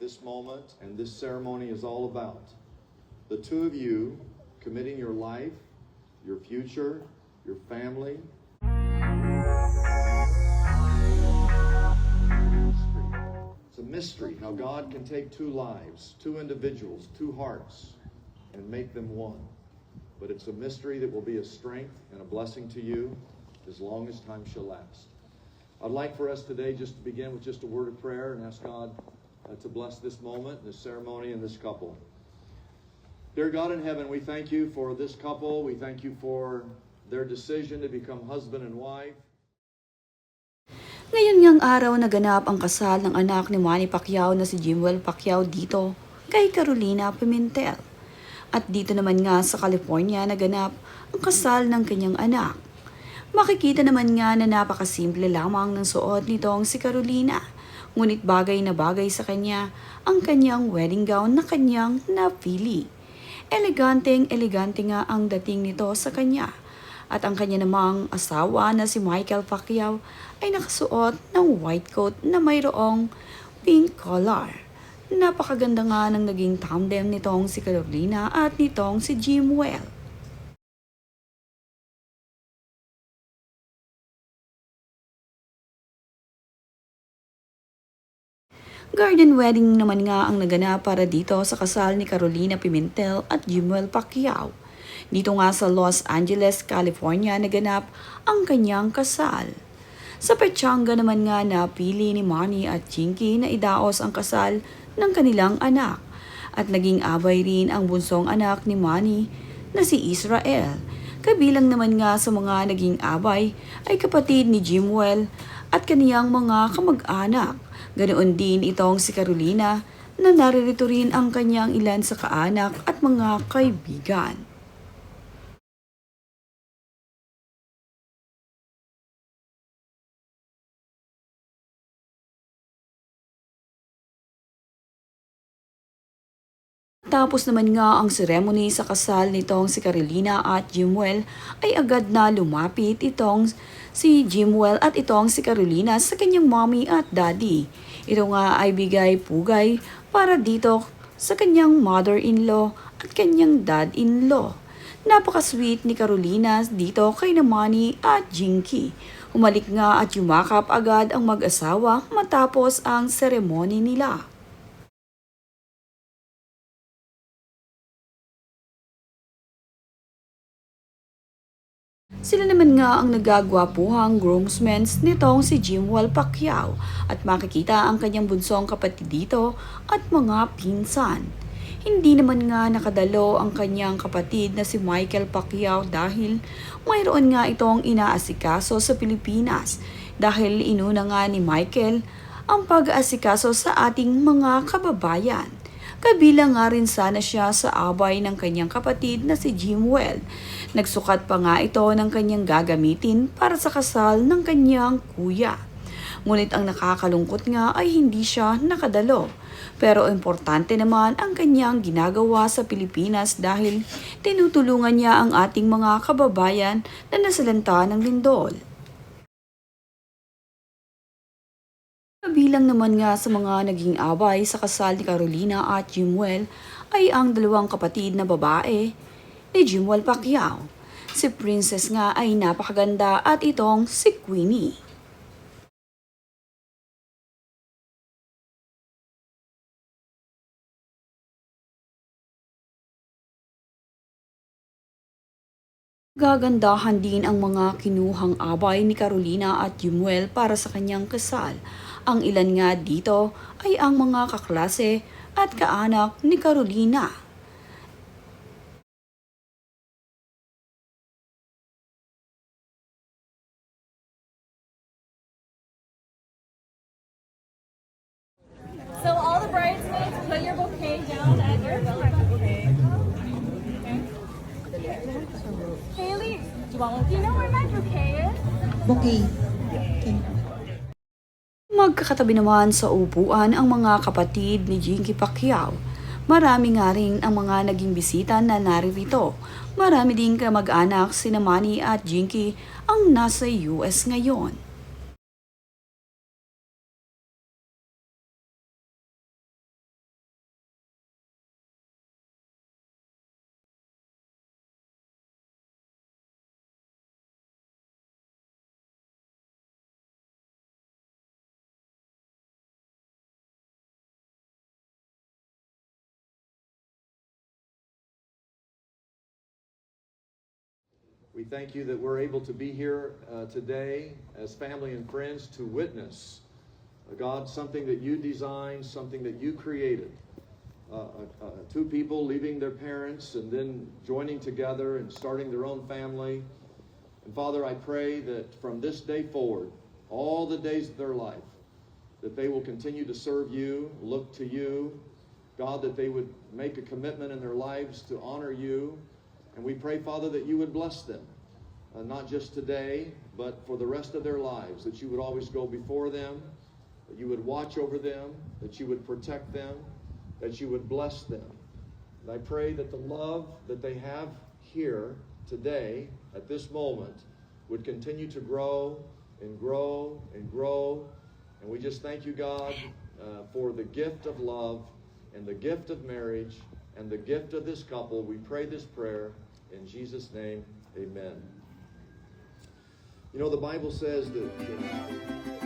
this moment and this ceremony is all about. The two of you committing your life, your future, your family. It's a mystery how God can take two lives, two individuals, two hearts, and make them one. But it's a mystery that will be a strength and a blessing to you as long as time shall last. I'd like for us today just to begin with just a word of prayer and ask God to bless this moment, this ceremony, and this couple. Dear God in heaven, we thank you for this couple. We thank you for their decision to become husband and wife. Ngayon ngang araw naganap ang kasal ng anak ni Manny Pacquiao na si Jimwell Pacquiao dito kay Carolina Pimentel. At dito naman nga sa California naganap ang kasal ng kanyang anak. Makikita naman nga na napakasimple lamang ng suot nitong si Carolina. Ngunit bagay na bagay sa kanya ang kanyang wedding gown na kanyang napili. Elegante nga ang dating nito sa kanya. At ang kanya namang asawa na si Michael Pacquiao ay nakasuot ng white coat na mayroong pink collar. Napakaganda nga ng naging tandem nitong si Carolina at nitong si Jimwell. Garden wedding naman nga ang naganap para dito sa kasal ni Carolina Pimentel at Jimwell Pacquiao. Dito nga sa Los Angeles, California naganap ang kanyang kasal. Sa Pechanga naman nga napili ni Manny at Jinky na idaos ang kasal ng kanilang anak. At naging abay rin ang bunsong anak ni Manny na si Israel. Kabilang naman nga sa mga naging abay ay kapatid ni Jimwell at kaniyang mga kamag-anak. Ganoon din itong si Carolina na naririto rin ang kanyang ilan sa kaanak at mga kaibigan. Tapos naman nga ang ceremony sa kasal nitong si Carolina at Jimwell ay agad na lumapit itong si Jimwell at itong si Carolina sa kanyang mommy at daddy. Ito nga ay bigay pugay para dito sa kanyang mother-in-law at kanyang dad-in-law. Napaka-sweet ni Carolina dito kay Manny at Jinky. Humalik nga at yumakap agad ang mag-asawa matapos ang ceremony nila. Sila naman nga ang nagagwapuhang groomsmen nitong si Jimwell Pacquiao at makikita ang kanyang bunsong kapatid dito at mga pinsan. Hindi naman nga nakadalo ang kanyang kapatid na si Michael Pacquiao dahil mayroon nga itong inaasikaso sa Pilipinas dahil inuna nga ni Michael ang pag-aasikaso sa ating mga kababayan. Kabilang nga rin sana siya sa abay ng kanyang kapatid na si Jimwell. Nagsukat pa nga ito ng kanyang gagamitin para sa kasal ng kanyang kuya. Ngunit ang nakakalungkot nga ay hindi siya nakadalo. Pero importante naman ang kanyang ginagawa sa Pilipinas dahil tinutulungan niya ang ating mga kababayan na nasalanta ng lindol. Kabilang naman nga sa mga naging abay sa kasal ni Carolina at Jimwell ay ang dalawang kapatid na babae ni Jimwell Pacquiao. Si Princess nga ay napakaganda at itong si Queenie. Gagandahan din ang mga kinuhang abay ni Carolina at Jimwell para sa kanyang kasal. Ang ilan nga dito ay ang mga kaklase at kaanak ni Carolina. So all the bridesmaids, put your bouquet down at your bouquet. Haley, do you know where my bouquet is? Okay. Magkakatabi naman sa upuan ang mga kapatid ni Jinky Pacquiao. Marami nga rin ang mga naging bisita na naririto. Marami din kamag-anak sina Manny at Jinky ang nasa US ngayon. We thank you that we're able to be here today as family and friends to witness, God, something that you designed, something that you created. Two people leaving their parents and then joining together and starting their own family. And Father, I pray that from this day forward, all the days of their life, that they will continue to serve you, look to you. God, that they would make a commitment in their lives to honor you. And we pray, Father, that you would bless them, not just today, but for the rest of their lives, that you would always go before them, that you would watch over them, that you would protect them, that you would bless them. And I pray that the love that they have here today, at this moment, would continue to grow and grow and grow. And we just thank you, God, for the gift of love and the gift of marriage and the gift of this couple. We pray this prayer in Jesus' name, amen. You know, the Bible says that